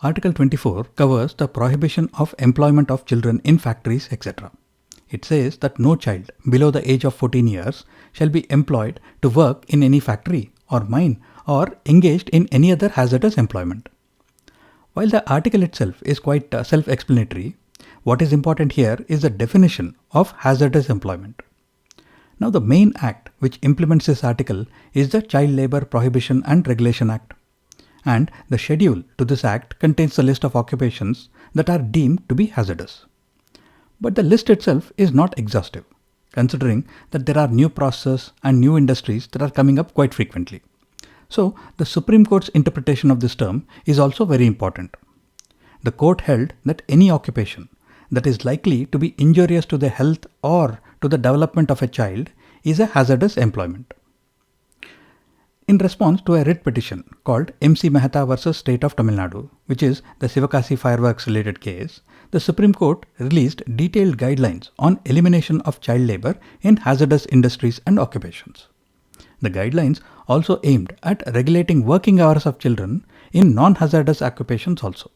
Article 24 covers the prohibition of employment of children in factories, etc. It says that no child below the age of 14 years shall be employed to work in any factory or mine or engaged in any other hazardous employment. While the article itself is quite self-explanatory, what is important here is the definition of hazardous employment. Now, the main act which implements this article is the Child Labour Prohibition and Regulation Act. And the schedule to this act contains a list of occupations that are deemed to be hazardous. But the list itself is not exhaustive, considering that there are new processes and new industries that are coming up quite frequently. So, the Supreme Court's interpretation of this term is also very important. The court held that any occupation that is likely to be injurious to the health or to the development of a child is a hazardous employment. In response to a writ petition called MC Mehta versus State of Tamil Nadu, which is the Sivakasi fireworks related case, the Supreme Court released detailed guidelines on elimination of child labor in hazardous industries and occupations. The guidelines also aimed at regulating working hours of children in non-hazardous occupations also.